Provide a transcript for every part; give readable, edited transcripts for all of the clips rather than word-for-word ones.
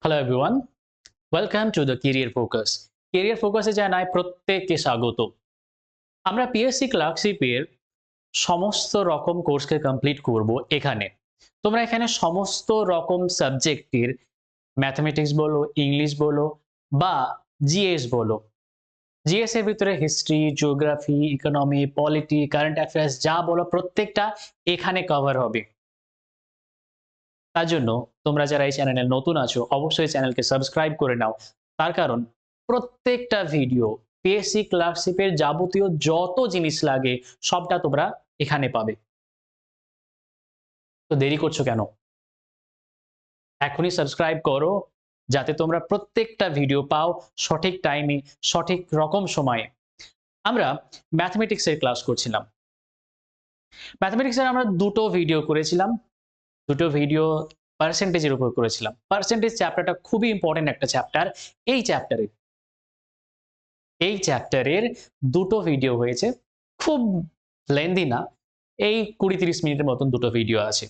Hello everyone, welcome to the Career Focus. Career ফোকাসে জানাই প্রত্যেককে স্বাগত। আমরা পিএসসি ক্লার্কশিপের সমস্ত রকম কোর্সকে কমপ্লিট করব এখানে। তোমরা এখানে সমস্ত রকম সাবজেক্টের ম্যাথমেটিক্স বলো, ইংলিশ বলো বা জিএস বলো। জিএস এর ভিতরে history, geography, economy, polity, current affairs যা বলো প্রত্যেকটা এখানে কভার হবে। তার জন্য তোমরা যারা এই চ্যানেলে নতুন আছো অবশ্যই চ্যানেলকে সাবস্ক্রাইব করে নাও। তার কারণ প্রত্যেকটা ভিডিও পিএসসি ক্লার্কশিপের যাবতীয় যত জিনিস লাগে সবটা তোমরা এখানে পাবে। তো দেরি করছো কেন? এখনই সাবস্ক্রাইব করো যাতে তোমরা প্রত্যেকটা ভিডিও পাও সঠিক টাইমে, সঠিক রকম সময়ে। আমরা ম্যাথমেটিক্সের ক্লাস করছিলাম। ম্যাথমেটিক্সের আমরা দুটো ভিডিও করেছিলাম। দুটো ভিডিও পার্সেন্টেজের উপর করেছিলাম। পার্সেন্টেজ চ্যাপ্টারটা খুবই ইম্পর্টেন্ট একটা চ্যাপ্টার। এই চ্যাপ্টারের দুটো ভিডিও হয়েছে। খুব লেন্দি না, এই ২০-৩০ মিনিটের মতন দুটো ভিডিও আছে।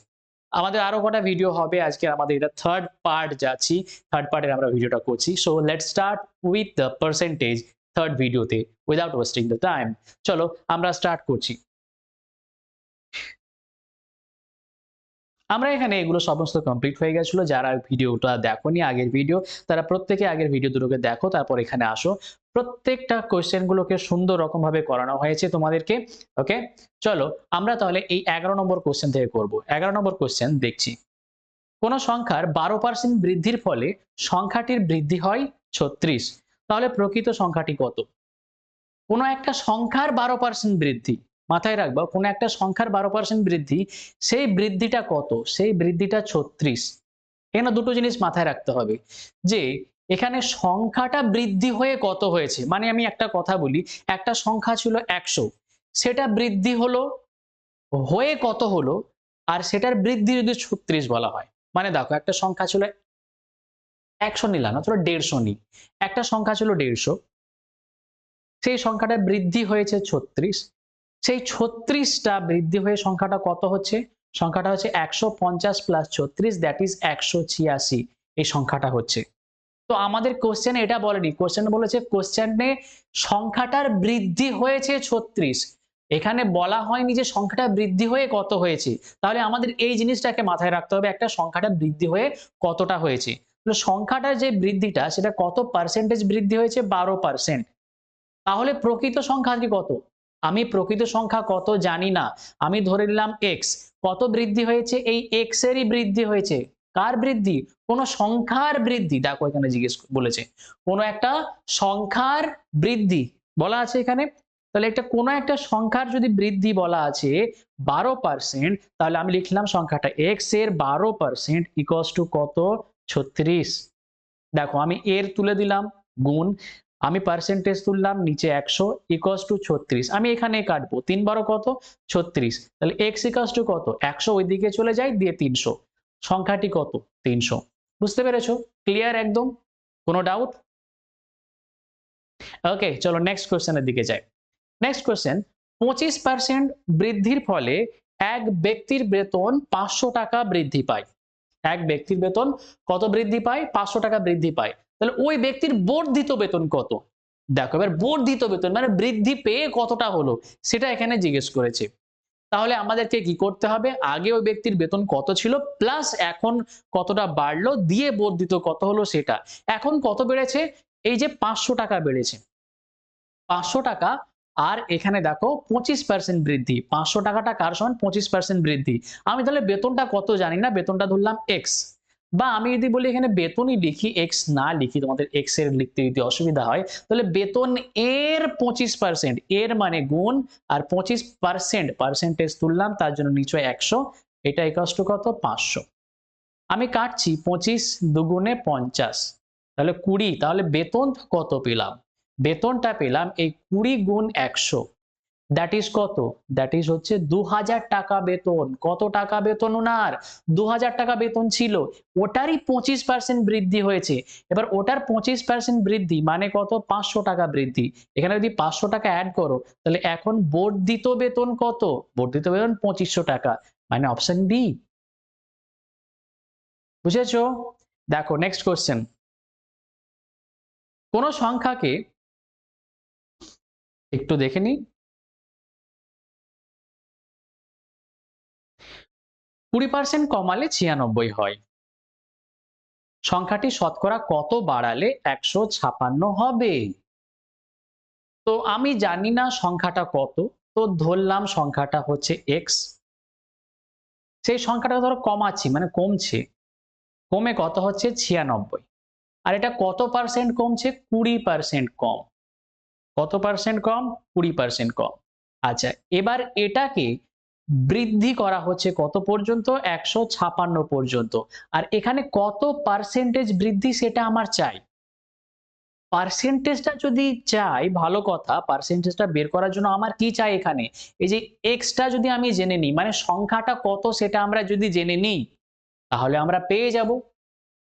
আমাদের আরো কটা ভিডিও হবে। আজকে আমাদের এটা থার্ড পার্ট যাচ্ছি। থার্ড পার্টের আমরা ভিডিওটা করছি। So let's start with the percentage third ভিডিওতে উইদাউট ওয়েস্টিং দ্য টাইম। চলো আমরা স্টার্ট করছি। আমরা এখানে এগুলো সমস্ত কমপ্লিট হয়ে গেছিল। যারা ভিডিওটা দেখোনি আগের ভিডিও, তারা প্রত্যেকে আগের ভিডিও দুটোকে দেখো, তারপর এখানে আসো। প্রত্যেকটা কোয়েশ্চেন গুলোকে সুন্দর রকম ভাবে করানো হয়েছে তোমাদেরকে। ওকে, চলো আমরা তাহলে এই 11 নম্বর কোয়েশ্চেন থেকে করব। 11 নম্বর কোয়েশ্চেন দেখছি। কোন সংখ্যার 12% বৃদ্ধির ফলে সংখ্যাটির বৃদ্ধি হয় 36, তাহলে প্রকৃত সংখ্যাটি কত? কোন একটা সংখ্যার 12% বৃদ্ধি, মাথায় রাখবা, কোন একটা সংখ্যার 12% বৃদ্ধি, সেই বৃদ্ধিটা কত? সেই বৃদ্ধিটা 36। এখানে দুটো জিনিস মাথায় রাখতে হবে যে এখানে সংখ্যাটা বৃদ্ধি হয়ে কত হয়েছে। মানে আমি একটা কথা বলি, একটা সংখ্যা ছিল 100, সেটা বৃদ্ধি হলো হয়ে কত হলো, আর সেটার বৃদ্ধি যদি 36 বলা হয়। মানে দেখো একটা সংখ্যা ছিল 100 নিলাম না, চলো 150 নিই। একটা সংখ্যা ছিল 150, সেই সংখ্যাটা বৃদ্ধি হয়েছে 36। সেই 36টা বৃদ্ধি হয়ে সংখ্যাটা কত হচ্ছে? সংখ্যাটা হচ্ছে 150 প্লাস 36, দ্যাট ইজ 186। এই সংখ্যাটা হচ্ছে। তো আমাদের কোশ্চেনে এটা বলেনি, কোশ্চেন বলেছে কোশ্চেনে সংখ্যাটার বৃদ্ধি হয়েছে 36। এখানে বলা হয়নি যে সংখ্যাটা বৃদ্ধি হয়ে কত হয়েছে। তাহলে আমাদের এই জিনিসটাকে মাথায় রাখতে হবে, একটা সংখ্যাটা বৃদ্ধি হয়ে কতটা হয়েছে। তাহলে সংখ্যাটার যে বৃদ্ধিটা সেটা কত পার্সেন্টেজ বৃদ্ধি হয়েছে? 12%। তাহলে প্রকৃত সংখ্যা কি কত? আমি প্রকৃত সংখ্যা কত জানি না, আমি ধরে নিলাম এক্স। কত বৃদ্ধি হয়েছে? এই এক্স এরই বৃদ্ধি হয়েছে। কার বৃদ্ধি? কোন সংখ্যার বৃদ্ধি। দেখো এখানে জিজ্ঞেস বলেছে কোন একটা সংখ্যার বৃদ্ধি বলা আছে এখানে। তাহলে এটা কোন একটা সংখ্যার যদি বৃদ্ধি বলা আছে 12%, তাহলে আমি লিখলাম সংখ্যাটা এক্স এর 12% ইকুয়ালস টু কত? 36। দেখো আমি এর তুলে দিলাম গুণ, আমি পার্সেন্টেজ তুললাম নিচে 100 ইকুয়ালস টু 36। আমি এখানে কাটবো 3 12 কত? 36। তাহলে x ইকুয়ালস টু কত? 100 ওইদিকে চলে যায়, দিয়ে 300। সংখ্যাটি কত? 300। বুঝতে পেরেছো? ক্লিয়ার একদম? কোনো ডাউট? ওকে, চলো নেক্সট কোশ্চেনের দিকে যাই। নেক্সট কোশ্চেন, 25% বৃদ্ধির ফলে এক ব্যক্তির বেতন 500 টাকা বৃদ্ধি পায়। এক ব্যক্তির বেতন কত বৃদ্ধি পায়? 500 টাকা বৃদ্ধি পায়। তাহলে ওই ব্যক্তির বর্ধিত বেতন কত? দেখো এবার বর্ধিত বেতন মানে বৃদ্ধি পেয়ে কতটা হলো সেটা এখানে জিজ্ঞেস করেছে। তাহলে আমাদেরকে কি করতে হবে? আগে ওই ব্যক্তির বেতন কত ছিল প্লাস এখন কতটা বাড়লো দিয়ে বর্ধিত কত হলো সেটা। এখন কত বেড়েছে? এই যে 500 টাকা বেড়েছে, 500 টাকা। আর এখানে দেখো 25% বৃদ্ধি। 500 টাকাটা কার সমান? 25% বৃদ্ধি। আমি তাহলে বেতনটা কত জানি না, বেতনটা ধরলাম এক্স। বা আমি যদি বলি এখানে বেতনই লিখি, এক্স না লিখি, তোমাদের এক্স এর লিখতে যদি অসুবিধা হয়, তাহলে বেতন এর 25%, এর মানে গুণ, আর 25% পার্সেন্টেজ তুললাম, তার জন্য নিচে 100, এটা ইকুয়ালস টু কত? 500। আমি কাটছি 25 দুগুণে 50, তাহলে 20। তাহলে বেতন কত পেলাম? বেতনটা পেলাম এই 20 গুণ 100, দ্যাট ইজ কত? দ্যাট ইজ হচ্ছে 2000 টাকা বেতন। কত টাকা বেতন ওনার? 2000 টাকা বেতন ছিল, ওটারই 25% বৃদ্ধি হয়েছে। এবার ওটার 25% বৃদ্ধি মানে কত? 500 টাকা বৃদ্ধি। এখানে যদি 500 টাকা অ্যাড করো, তাহলে এখন বর্ধিত বেতন কত? বর্ধিত বেতন 2500 টাকা, মানে অপশন বি। বুঝেছো? দেখো নেক্সট কোশ্চেন, কোন সংখ্যাকে একটু দেখে নিই, 20% কমালে 96 হয়, সংখ্যাটি শতকরা কত বাড়ালে 156 হবে? তো আমি জানি না সংখ্যাটা কত, তো ধরলাম সংখ্যাটা হচ্ছে এক্স, সেই সংখ্যাটা ধরো কমাচ্ছি মানে কমছে, কমে কত হচ্ছে 96, আর এটা কত পার্সেন্ট কমছে? 20% কম। কত পার্সেন্ট কম? 20% কম। আচ্ছা, এবার এটাকে বৃদ্ধি করা হচ্ছে কত পর্যন্ত? 156 পর্যন্ত। আর এখানে কত পার্সেন্টেজ বৃদ্ধি সেটা আমার চাই। পার্সেন্টেজটা যদি চাই, ভালো কথা, পার্সেন্টেজটা বের করার জন্য আমার কি চাই এখানে? এই যে এক্সটা যদি আমি জেনে নিই, মানে সংখ্যাটা কত সেটা আমরা যদি জেনে নিই, তাহলে আমরা পেয়ে যাব,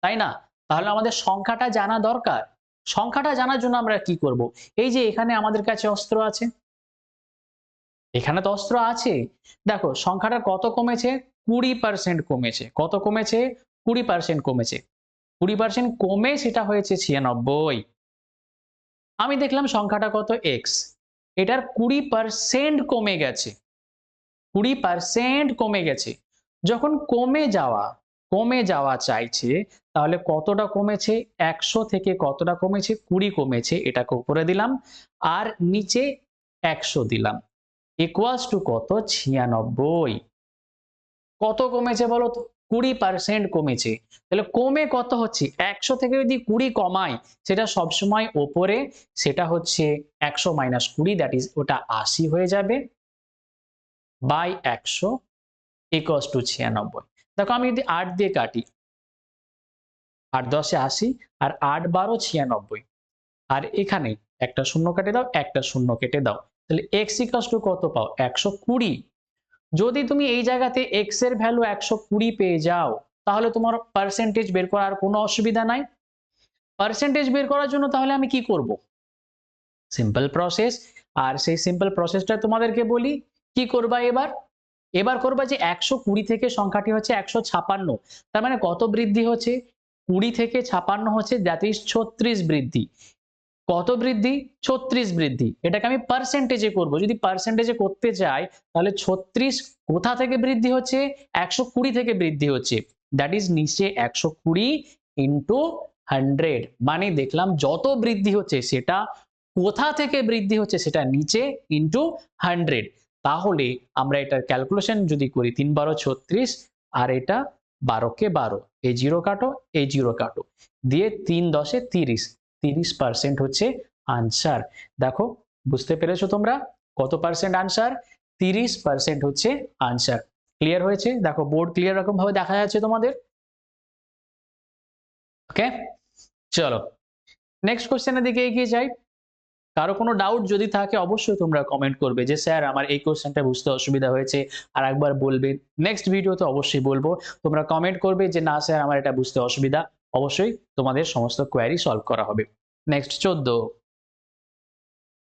তাই না? তাহলে আমাদের সংখ্যাটা জানা দরকার। সংখ্যাটা জানার জন্য আমরা কি করব? এই যে এখানে আমাদের কাছে অস্ত্র আছে, এখানে তো অস্ত্র আছে। দেখো সংখ্যাটা কত কমেছে? 20% কমেছে। কত কমেছে? 20% কমেছে। 20% কমে সেটা হয়েছে 96। আমি দেখলাম সংখ্যাটা কত? এক্স। এটার 20% কমে গেছে। 20% কমে গেছে। যখন কমে যাওয়া চাইছে, তাহলে কতটা কমেছে? 100 থেকে কতটা কমেছে? 20 কমেছে। এটাকে উপরে দিলাম। আর নিচে 100 দিলাম। ইকুয়ালস টু কত? 96। কত কমেছে বলো তো? 20% কমেছে। তাহলে কমে কত হচ্ছে? 100 থেকে যদি 20 কমাই, সেটা সবসময় ওপরে, সেটা হচ্ছে 100 মাইনাস 20, দ্যাট ইজ ওটা 80 হয়ে যাবে বাই 100 ইকুয়ালস টু 96। দেখো আমি যদি 8 দিয়ে কাটি, 8 10 এ 80 আর 8 12 96, আর এখানে একটা শূন্য কেটে দাও, একটা শূন্য কেটে দাও, তাহলে x ইকুয়ালস টু কত পাও? 120। যদি তুমি এই জায়গাতে x এর ভ্যালু 120 পেয়ে যাও, তাহলে তোমার পার্সেন্টেজ বের করার কোনো অসুবিধা নাই। পার্সেন্টেজ বের করার জন্য তাহলে আমি কি করব? Simple process. আর সেই সিম্পল প্রসেসটা তোমাদেরকে বলি। কি করবা এবার? এবার করবা যে 120 থেকে সংখ্যাটি হচ্ছে 156, তার মানে কত বৃদ্ধি হচ্ছে? 20 থেকে 56 হচ্ছে, দ্যাট ইজ 36 বৃদ্ধি। কত বৃদ্ধি? 36 বৃদ্ধি। এটাকে আমি পার্সেন্টেজে করব। যদি পার্সেন্টেজে করতে চাই, তাহলে 36 কোথা থেকে বৃদ্ধি হচ্ছে? 120 থেকে বৃদ্ধি হচ্ছে, দ্যাট ইজ নিচে 120 ইনটু 100। মানে দেখলাম যত বৃদ্ধি হচ্ছে সেটা কোথা থেকে বৃদ্ধি হচ্ছে? সেটা নিচে ইনটু 100। তাহলে আমরা এটার ক্যালকুলেশন যদি করি, 3 12 36, আর এটা 12 কে 12, এই জিরো কাটো, এই জিরো কাটো, দিয়ে 3 10 এ 30, 30% হচ্ছে আনসার। দেখো বুঝতে পেরেছো তোমরা কত পার্সেন্ট আনসার? 30% হচ্ছে আনসার। ক্লিয়ার হয়েছে? দেখো বোর্ড ক্লিয়ার রকম ভাবে দেখা যাচ্ছে তোমাদের। ওকে, চলো নেক্সট কোশ্চেনের দিকে এগিয়ে যাই। কারো কোনো ডাউট যদি থাকে অবশ্যই তোমরা কমেন্ট করবে যে স্যার আমার এই কোশ্চেনটা বুঝতে অসুবিধা হয়েছে, আর একবার বলবে। নেক্সট ভিডিওতে অবশ্যই বলবো। তোমরা কমেন্ট করবে যে না স্যার আমার এটা বুঝতে অসুবিধা, অবশ্যই তোমাদের সমস্ত কোয়েরি সলভ করা হবে। নেক্সট 14,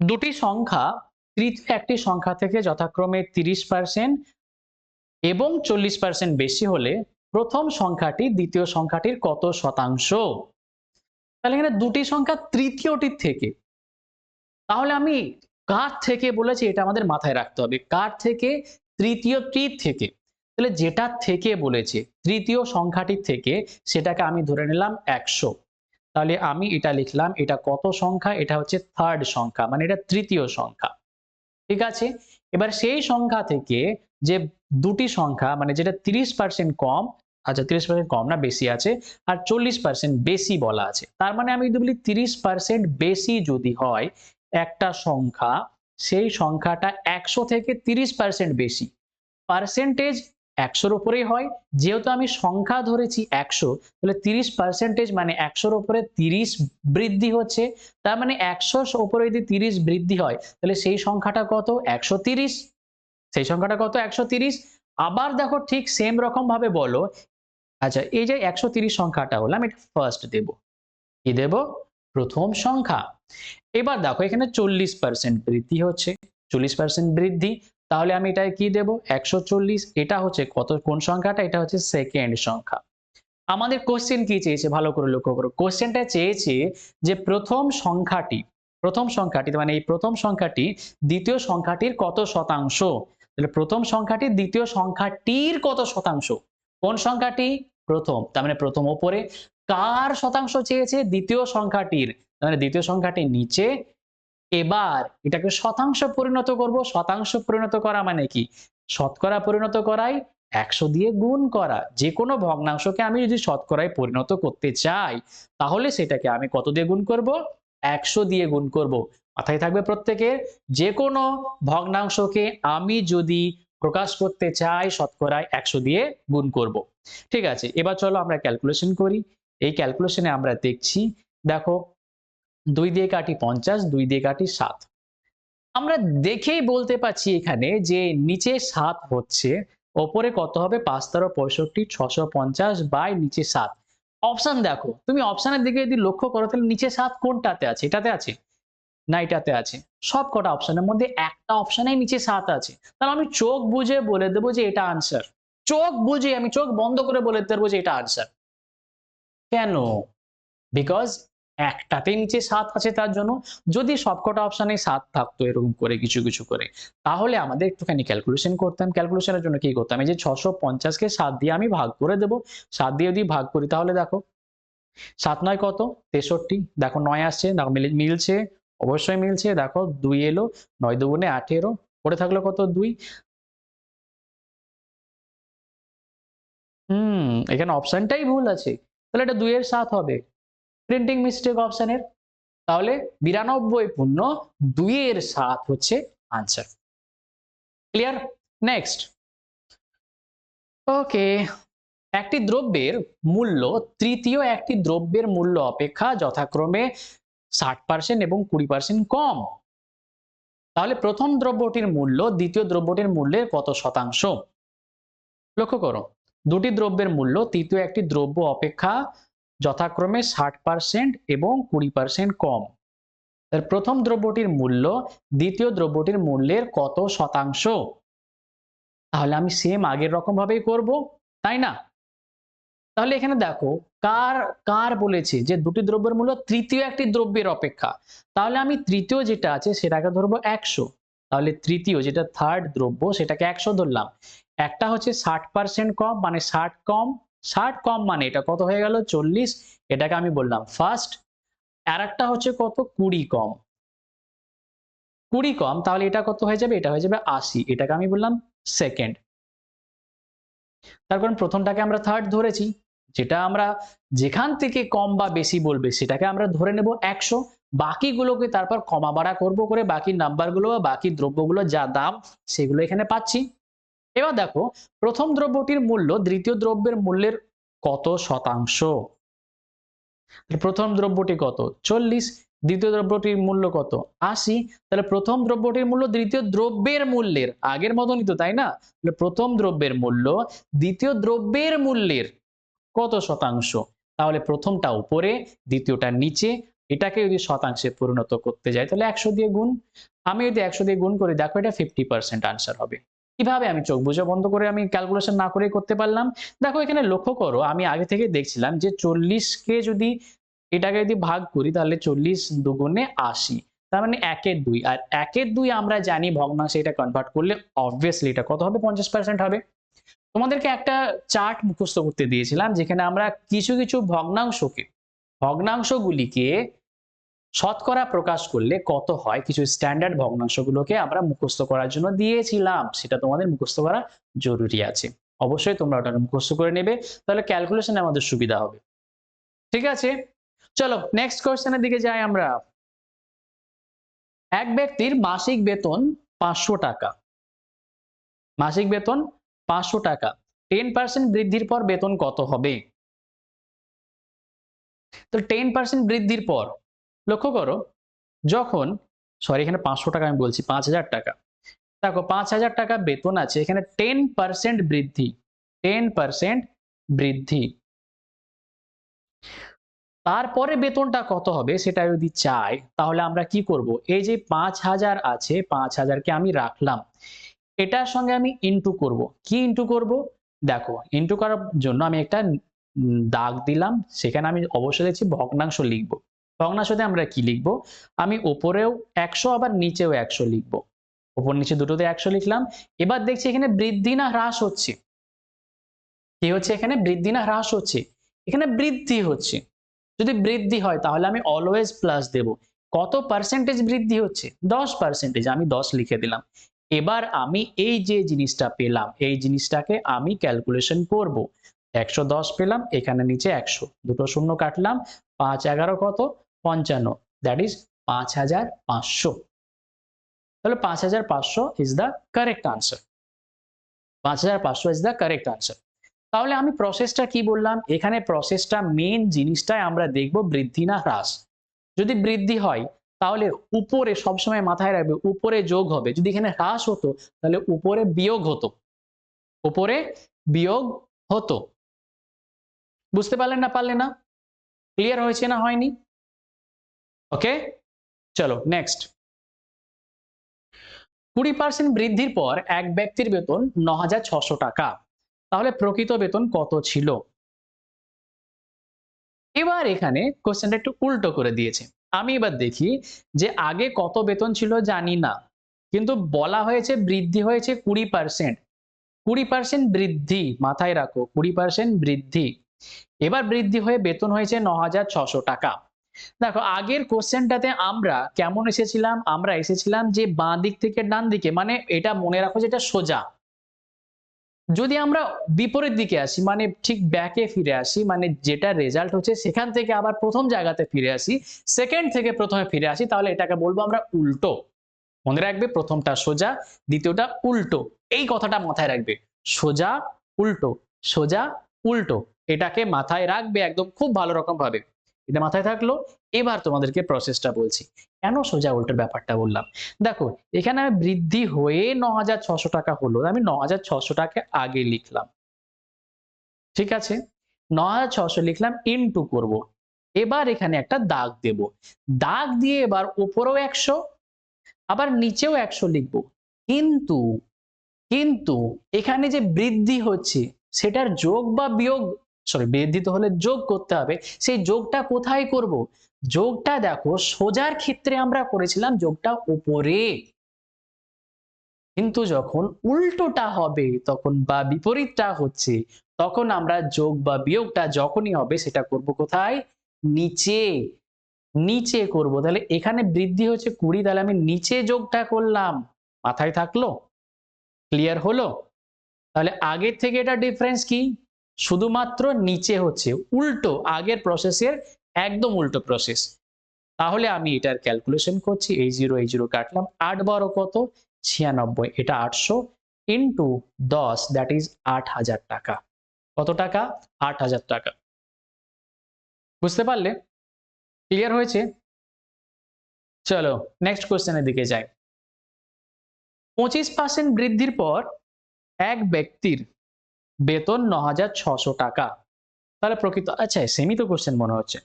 দুটি সংখ্যা তৃতীয় একটি সংখ্যা থেকে যথাক্রমে 30% এবং 40% বেশি হলে প্রথম সংখ্যাটি দ্বিতীয় সংখ্যাটির কত শতাংশ? তাহলে এখানে দুটি সংখ্যা তৃতীয়টির থেকে, তাহলে আমি কার থেকে বলেছি এটা আমাদের মাথায় রাখতে হবে। কার থেকে? তৃতীয়টির থেকে। তাহলে যেটা থেকে বলেছে তৃতীয় সংখ্যাটির থেকে, সেটাকে আমি ধরে নিলাম 100। তাহলে আমি এটা লিখলাম, এটা কত সংখ্যা? এটা হচ্ছে থার্ড সংখ্যা, মানে এটা তৃতীয় সংখ্যা। ঠিক আছে, এবার সেই সংখ্যা থেকে যে দুটি সংখ্যা, মানে যেটা 30% কম, আচ্ছা 30% কম না, বেশি আছে, আর 40% বেশি বলা আছে। তার মানে আমি যদি বলি 30% বেশি যদি হয় একটা সংখ্যা, সেই সংখ্যাটা 100 থেকে 30% বেশি, পার্সেন্টেজ 100-র উপরেই হয়। যেহেতু আমি সংখ্যা ধরেছি 100, তাহলে 30% মানে 100-র উপরে 30 বৃদ্ধি হচ্ছে। তার মানে 100-র উপরে যদি 30 বৃদ্ধি হয়, তাহলে সেই সংখ্যাটা কত? 130। সেই সংখ্যাটা কত? 130। আবার দেখো ঠিক সেম রকম ভাবে বলো, আচ্ছা এই যে 130 সংখ্যাটা হলো, আমি এটা ফার্স্ট দেব। কি দেব? প্রথম সংখ্যা। এবার দেখো এখানে 40% বৃদ্ধি হচ্ছে, 40% বৃদ্ধি, তাহলে আমি এটাকে কি দেব? 140। এটা হচ্ছে কত? কোন সংখ্যাটা? এটা হচ্ছে সেকেন্ড সংখ্যা। আমাদের কোশ্চেন কি চেয়েছে ভালো করে লক্ষ্য করো, কোশ্চেনটা চেয়েছে যে প্রথম সংখ্যাটি মানে এই প্রথম সংখ্যাটি দ্বিতীয় সংখ্যাটির কত শতাংশ। তাহলে প্রথম সংখ্যাটি দ্বিতীয় সংখ্যাটির কত শতাংশ, কোন সংখ্যাটি প্রথম, তার মানে প্রথম উপরে, কার শতাংশ চেয়েছে দ্বিতীয় সংখ্যাটির, তার মানে দ্বিতীয় সংখ্যাটি নিচে। এবার এটাকে শতাংশ পরিণত করব, শতাংশ পরিণত করা মানে কি, শতকরা পরিণত করাই 100 দিয়ে গুণ করা। যে কোনো ভগ্নাংশকে আমি যদি শতকরায় পরিণত করতে চাই তাহলে সেটাকে আমি কত দিয়ে গুণ করব, 100 দিয়ে গুণ করব। মাথায় থাকবে প্রত্যেকের, যে কোনো ভগ্নাংশকে আমি যদি প্রকাশ করতে চাই শতকরায় 100 দিয়ে গুণ করব। ঠিক আছে, এবার চলো আমরা ক্যালকুলেশন করি। এই ক্যালকুলেশনে আমরা দেখছি, দেখো 2 দিয়ে কাটি 50, 2 দিয়ে কাটি 7। আমরা দেখেই বলতে পারছি এখানে যে নিচে 7 হচ্ছে, ওপরে কত হবে 5 13 65 650 বাই নিচে 7। অপশন দেখো, তুমি অপশনের দিকে যদি লক্ষ্য করো তাহলে নিচে 7 কোনটাতে আছে, এটাতে আছে না এটাতে আছে, সব কটা অপশনের মধ্যে একটা অপশনেই নিচে 7 আছে। তাহলে আমি চোখ বুজে বলে দেবো যে এটা আনসার, চোখ বুজে আমি চোখ বন্ধ করে বলে দেবো যে এটা আনসার। কেন? বিকজ একটাতে নিচে 7 আছে তার জন্য। যদি সবকটা অপশনে 7 থাকতো এরকম করে কিছু কিছু করে, তাহলে আমাদের একটুখানি ক্যালকুলেশন করতাম। ক্যালকুলেশনের জন্য কি করতাম, এই যে 650 কে 7 দিয়ে আমি ভাগ করে দেব। 7 দিয়ে যদি ভাগ করি তাহলে দেখো 7 9 কত 63, দেখো 9 আসছে, দেখো মিলছে, অবশ্যই মিলছে, দেখো 2 এলো, 9 দুগুণে 18, পড়ে থাকলো কত 2। এখানে অপশনটাই ভুল আছে, তাহলে এটা 2 এর 7 হবে, প্রিন্টিং মিস্টেক অপশনের। তাহলে 92 পূর্ণ 2 এর 7 হচ্ছে আনসার। ক্লিয়ার? নেক্সট। ওকে, একটি দ্রব্যের মূল্য তৃতীয় একটি দ্রব্যের মূল্য অপেক্ষা যথাক্রমে 60% এবং 20% কম। তাহলে প্রথম দ্রব্যটির মূল্য দ্বিতীয় দ্রব্যটির মূল্যের কত শতাংশ? লক্ষ্য করো, দুটি দ্রব্যের মূল্য তৃতীয় একটি দ্রব্য অপেক্ষা যথাক্রমে 60% এবং 20% কম। প্রথম দ্রব্যটির মূল্য দ্বিতীয় দ্রব্যটির মূল্যের কত শতাংশ? তাহলে আমি সেম আগের রকম ভাবেই করব, তাই না? তাহলে এখানে দেখো কার কার বলেছে যে দুটি দ্রব্যের মূল্য তৃতীয় একটি দ্রব্যের অপেক্ষা, তাহলে আমি তৃতীয় যেটা আছে সেটাকে ধরবো 100। তাহলে তৃতীয় যেটা থার্ড দ্রব্য সেটাকে 100 ধরলাম। একটা হচ্ছে 60% কম মানে 60 কম, 60 কম মানে এটা কত হয়ে গেল 40, এটাকে আমি বললাম ফার্স্ট। আর একটা হচ্ছে কত 20 কম, 20 কম, তাহলে এটা কত হয়ে যাবে, এটা হয়ে যাবে 80, এটাকে আমি বললাম সেকেন্ড। তারপর প্রথমটাকে আমরা থার্ড ধরেছি, যেটা আমরা যেখান থেকে কম বা বেশি বলবে সেটাকে আমরা ধরে নেব 100, বাকিগুলোকে তারপর কমা বাড়া করব করে বাকি নাম্বারগুলো বা বাকি দ্রব্যগুলো যা দাম সেগুলো এখানে পাচ্ছি। এবার দেখো প্রথম দ্রব্যটির মূল্য দ্বিতীয় দ্রব্যের মূল্যের কত শতাংশ। প্রথম দ্রব্যটি কত 40, দ্বিতীয় দ্রব্যটির মূল্য কত 80, তাহলে প্রথম দ্রব্যটির মূল্য দ্বিতীয় দ্রব্যের মূল্যের আগের মতনই তো, তাই না? তাহলে প্রথম দ্রব্যের মূল্য দ্বিতীয় দ্রব্যের মূল্যের কত শতাংশ, তাহলে প্রথমটা উপরে দ্বিতীয়টা নিচে, এটাকে যদি শতাংশে পরিণত করতে যাই তাহলে 100 দিয়ে গুণ। আমি যদি 100 দিয়ে গুণ করি দেখো এটা 50% আনসার হবে। কিভাবে, আমি চোখ বুজে বন্ধ করে আমি ক্যালকুলেশন না করে করতে পারলাম। দেখো এখানে লক্ষ্য করো, আমি আগে থেকে দেখছিলাম যে 40 কে যদি এটাকে যদি ভাগ করি তাহলে 40 দুগুণে 80, তার মানে 1/2, আর 1/2 আমরা জানি ভগ্নাংশে এটা কনভার্ট করলে অবভিয়াসলি এটা কত হবে 50% হবে। তোমাদেরকে একটা চার্ট মুখস্থ করতে দিয়েছিলাম যেখানে আমরা কিছু কিছু ভগ্নাংশগুলিকে শতকরা প্রকাশ করলে কত হয়, কিছু স্ট্যান্ডার্ড ভগ্নাংশগুলোকে আমরা মুখস্থ করার জন্য দিয়েছিলাম, সেটা তোমাদের মুখস্থ করা জরুরি আছে। অবশ্যই তোমরা ওটা মুখস্থ করে নেবে, তাহলে ক্যালকুলেশনে আমাদের সুবিধা হবে। ঠিক আছে, চলো নেক্সট কোশ্চেনের দিকে যাই আমরা। এক ব্যক্তির মাসিক বেতন 500 টাকা, মাসিক বেতন 500 টাকা, 10% বৃদ্ধির পর বেতন কত হবে? তো 10% বৃদ্ধির পর লক্ষ্য করো, যখন সরি এখানে 500 টাকা আমি বলছি 5000 টাকা, দেখো 5000 টাকা বেতন আছে, এখানে 10% বৃদ্ধি, 10% বৃদ্ধি, তারপরে বেতনটা কত হবে সেটা যদি চাই তাহলে আমরা কি করব, এই যে 5000 আছে 5000 কে আমি রাখলাম, এটার সঙ্গে আমি ইনটু করব। কি ইনটু করব? দেখো ইনটু করার জন্য আমি একটা দাগ দিলাম, সেখানে আমি অবশ্যই দেখছি ভগ্নাংশ লিখবো। ভগ্নাংশতে আমরা কি লিখবো? আমি ওপরেও 100 আবার নিচেও 100 লিখবো। ওপর নিচে দুটোতে 100 লিখলাম। এবার দেখছি এখানে বৃদ্ধি না হ্রাস হচ্ছে? কি হচ্ছে এখানে? বৃদ্ধি না হ্রাস হচ্ছে? এখানে বৃদ্ধি হচ্ছে। যদি বৃদ্ধি হয় তাহলে আমি অলওয়েজ প্লাস দেব। কত পার্সেন্টেজ বৃদ্ধি হচ্ছে? 10%, আমি 10 লিখে দিলাম। এবার আমি এই যে জিনিসটা পেলাম, এই জিনিসটাকে আমি ক্যালকুলেশন করব। 110 পেলাম, এখানে নিচে 100, দুটো শূন্য কাটলাম, ৫ 11 কত? 55, দ্যাট ইজ ৫৫০০। তাহলে ৫৫০০ is the correct answer. ৫৫০০ is the correct answer. তাহলে আমি প্রসেসটা কি বললাম? এখানে প্রসেসটা মেইন জিনিসটাই আমরা দেখব বৃদ্ধি না হ্রাস। যদি বৃদ্ধি হয় তাহলে উপরে সবসময় মাথায় রাখবে উপরে যোগ হবে। যদি এখানে হ্রাস হতো তাহলে উপরে বিয়োগ হতো। উপরে বিয়োগ হতো। বুঝতে পারলেন না পারলেন না? ক্লিয়ার হয়েছে না হয়নি? ওকে? চলো নেক্সট। 20% বৃদ্ধির পর এক ব্যক্তির বেতন ৯৬০০ টাকা। তাহলে প্রকৃত বেতন কত ছিল? এবার এখানে কোশ্চেনটা একটু উল্টো করে দিয়েছে। আমি এবার দেখি যে আগে কত বেতন ছিল জানি না। কিন্তু বলা হয়েছে বৃদ্ধি হয়েছে 20%। 20% বৃদ্ধি, মাথায় রাখো 20% বৃদ্ধি। এবার বৃদ্ধি হয়ে বেতন হয়েছে ৯৬০০ টাকা। দেখো আগের কোশ্চেনটাতে আমরা কেমন এসেছিলাম? আমরা এসেছিলাম যে বাঁ দিক থেকে ডান দিকে, মানে এটা মনে রাখো যে এটা সোজা। যদি আমরা বিপরীত দিকে আসি, মানে ঠিক ব্যাকে ফিরে আসি, মানে যেটা রেজাল্ট হচ্ছে সেখান থেকে আবার প্রথম জায়গাতে ফিরে আসি, সেকেন্ড থেকে প্রথমে ফিরে আসি, তাহলে এটাকে বলবো আমরা উল্টো। মনে রাখবে প্রথমটা সোজা, দ্বিতীয়টা উল্টো। এই কথাটা মাথায় রাখবে। সোজা উল্টো, সোজা উল্টো। এটাকে মাথায় রাখবে একদম খুব ভালো রকম ভাবে। এটা মাথায় থাকলো। এবার তোমাদেরকে প্রসেসটা বলছি। কেন সোজা উল্টোর ব্যাপারটা বললাম? দেখো এখানে বৃদ্ধি হয়ে ৯৬০০ টাকা হলো। আমি ৯৬০০ টাকা আগে লিখলাম। ঠিক আছে? ৯৬০০ লিখলাম, ইনটু করব। এবার এখানে একটা দাগ দেব। দাগ দিয়ে এবার উপরেও ১০০ আবার নিচেও ১০০ লিখব। কিন্তু কিন্তু এখানে যে বৃদ্ধি হচ্ছে সেটার যোগ বা বিয়োগ, সরি বৃদ্ধি তো হলে যোগ করতে হবে। সেই যোগটা কোথায় করব? যোগটা দেখো সোজার ক্ষেত্রে আমরা করেছিলাম যোগটা উপরে। কিন্তু যখন উল্টোটা হবে তখন বা বিপরীতটা হচ্ছে তখন আমরা যোগ বা বিয়োগটা যখনই হবে সেটা করব কোথায়? নিচে। নিচে করব। তাহলে এখানে বৃদ্ধি হচ্ছে ২০, তাহলে আমি নিচে যোগটা করলাম। মাথায় থাকলো? ক্লিয়ার হলো? তাহলে আগের থেকে এটা ডিফারেন্স কি? শুধুমাত্র নিচে হচ্ছে, উল্টো আগের প্রসেসের একদম উল্টো প্রসেস। তাহলে আমি এটার ক্যালকুলেশন করছি, এই 0 কাটলাম, ৮ 12 কত? ৯৬, এটা ৮০০ ইন্টু ১০, দ্যাট ইজ ৮০০০ টাকা। কত টাকা? ৮০০০ টাকা। বুঝতে পারলে? ক্লিয়ার হয়েছে? চলো নেক্সট কোশ্চেনের দিকে যাই। 25% বৃদ্ধির পর এক ব্যক্তির বেতন ৯৬০০ টাকা। তাহলে প্রকৃত, আচ্ছা সেমই তো কোশ্চেন মনে হচ্ছে।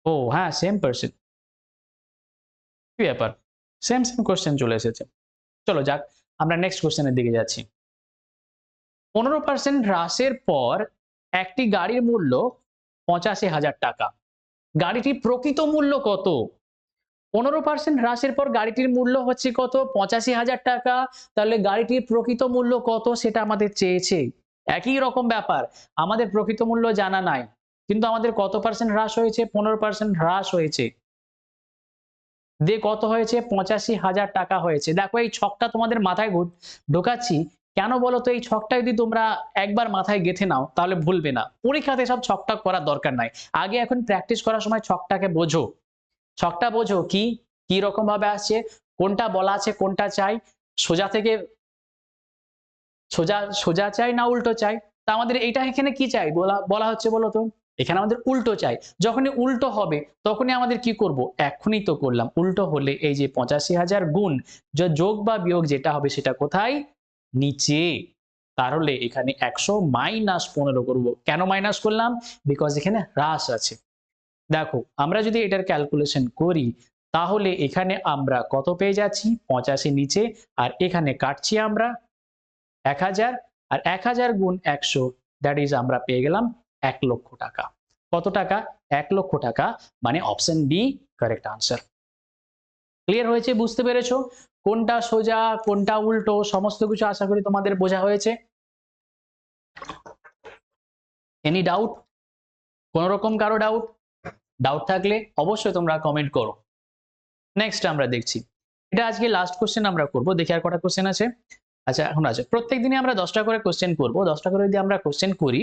ও হ্যাঁ, সেম পারসন। কি ব্যাপার? সেম কোশ্চেন চলে এসেছে। চলো যাক, আমরা নেক্সট কোশ্চেনের দিকে যাচ্ছি। 15% হ্রাসের পর একটি গাড়ির মূল্য ৮৫,০০০ টাকা। গাড়িটির প্রকৃত মূল্য কত? 15% হ্রাসের পর গাড়িটির মূল্য হচ্ছে কত? ৮৫,০০০ টাকা। তাহলে গাড়িটির প্রকৃত মূল্য কত সেটা আমাদের চেয়েছে। একই রকম ব্যাপার। আমাদের প্রকৃত মূল্য জানা নাই। কিন্তু আমাদের কত পার্সেন্ট হ্রাস হয়েছে? 15% হ্রাস হয়েছে। দিয়ে কত হয়েছে? ৮৫,০০০ টাকা হয়েছে। দেখো এই ছকটা তোমাদের মাথায় ঢোকাচ্ছি। কেন বলো তো? এই ছকটা যদি তোমরা একবার মাথায় গেঁথে নাও তাহলে ভুলবে না। পরীক্ষাতে সব ছকটা করার দরকার নাই। আগে এখন প্র্যাকটিস করার সময় ছকটাকে বোঝো। ছকটা বোঝো কি, কি রকম ভাবে আসছে, কোনটা বলা আছে, কোনটা চাই, সোজা থেকে সোজা সোজা চাই না উল্টো চাই? তা আমাদের এইটা এখানে কি চাই বলা হচ্ছে বলো তো? এখানে আমাদের উল্টো চাই। যখনই উল্টো হবে তখনই আমাদের কি করব? এখনই তো করলাম। উল্টো হলে এই যে ৮৫,০০০ গুণ যোগ বা বিয়োগ যেটা হবে সেটা কোথায়? নিচে। তাহলে এখানে ১০০ মাইনাস ১৫ করব। কেন মাইনাস করলাম? বিকজ এখানে হ্রাস আছে। দেখো আমরা যদি এটার ক্যালকুলেশন করি তাহলে এখানে আমরা কত পেয়ে যাচ্ছি? ৮৫ নিচে, আর এখানে কাটছি আমরা ১০০০, আর ১০০০ গুণ ১০০ দ্যাট ইজ আমরা পেয়ে গেলাম 1 লক্ষ টাকা। কত টাকা? 1 লক্ষ টাকা, মানে option D correct answer. Clear হয়েছে? বুঝতে পেরেছো কোনটা সোজা কোনটা উল্টো সমস্ত কিছু আশা করি তোমাদের বোঝা হয়েছে। Any doubt? কোন রকম কারো ডাউট? ডাউট থাকলে অবশ্যই তোমরা কমেন্ট করো। নেক্সট আমরা দেখছি, এটা আজকে লাস্ট কোশ্চেন আমরা করব। দেখি আর কটা কোশ্চেন আছে। আচ্ছা এখন আছে, প্রত্যেক দিনে আমরা 10টা করে কোশ্চেন করব। 10টা করে যদি আমরা কোশ্চেন করি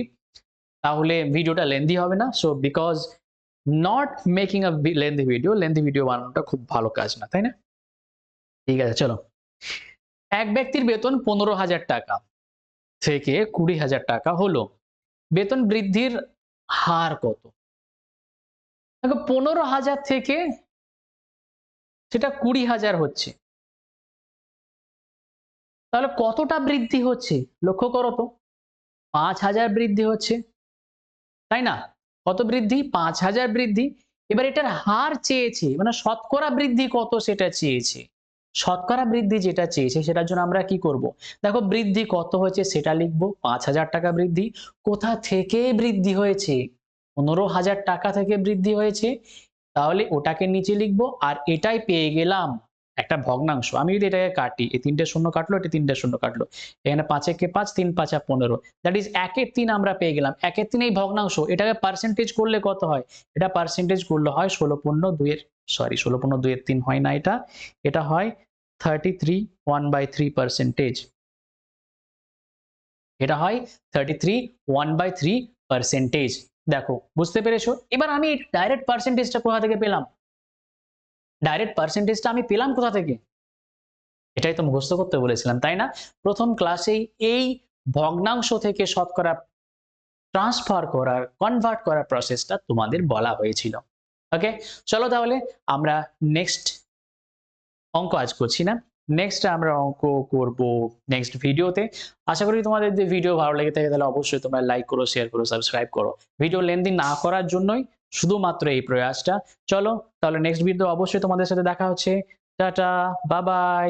তাহলে ভিডিওটা লেন্দি হবে না। So because not making a lengthy video বানানোটা খুব ভালো কাজ না, তাই না? ঠিক আছে চলো। এক ব্যক্তির বেতন 15,000 টাকা থেকে 20,000 টাকা হলো, বেতন বৃদ্ধির হার কত? দেখো 15,000 থেকে সেটা 20,000 হচ্ছে, তাহলে কতটা বৃদ্ধি হচ্ছে লক্ষ্য করো তো। 5,000 বৃদ্ধি হচ্ছে, তাই না? কত বৃদ্ধি? 5,000 বৃদ্ধি। এবার এটার হার চেয়েছে, মানে শতকরা বৃদ্ধি কত সেটা চেয়েছে। শতকরা বৃদ্ধি যেটা চেয়েছে সেটার জন্য আমরা কি করব? দেখো বৃদ্ধি কত হয়েছে সেটা লিখবো, 5,000 টাকা বৃদ্ধি। কোথা থেকে বৃদ্ধি হয়েছে? 15,000 টাকা থেকে বৃদ্ধি হয়েছে, তাহলে ওটাকে নিচে লিখবো। আর এটাই পেয়ে গেলাম একটা ভগ্নাংশ। আমি যদি এটাকে কাটি, এই 3টে শূন্য কাটলো, এটা 3টে শূন্য কাটলো, এখানে 5 একে 5, 3 5 15, দ্যাট ইজ 1/3 আমরা পেয়ে গেলাম। 1/3 এই ভগ্নাংশ, এটাকে পার্সেন্টেজ করলে কত হয়? এটা পার্সেন্টেজ করলে হয় 16.2 হয় না, এটা হয় 33 1/3%। এটা হয় 33 1/3%। দেখো বুঝতে পেরেছো? এবার আমি ডাইরেক্ট পার্সেন্টেজটা কোথা থেকে পেলাম? ডাইরেক্ট পার্সেন্টেজটা আমি পেলাম কোথা থেকে? এটাই তো মুখস্থ করতে বলেছিলাম, তাই না? প্রথম ক্লাসেই এই ভগ্নাংশ থেকে শতকরা কনভার্ট করার প্রসেসটা তোমাদের বলা হয়েছিল। ওকে, চলো তাহলে আমরা নেক্সট অঙ্ক আজ করছি না, নেক্সট আমরা অঙ্ক করব নেক্সট ভিডিওতে। আশা করি তোমাদের যদি ভিডিও ভালো লেগে থাকে তাহলে অবশ্যই তোমরা লাইক করো, শেয়ার করো, সাবস্ক্রাইব করো। ভিডিও লেন্দি না করার জন্যই শুধুমাত্র এই প্রয়াসটা। চলো তাহলে নেক্সট ভিডিও অবশ্যই তোমাদের সাথে দেখা হচ্ছে। Tata, bye bye.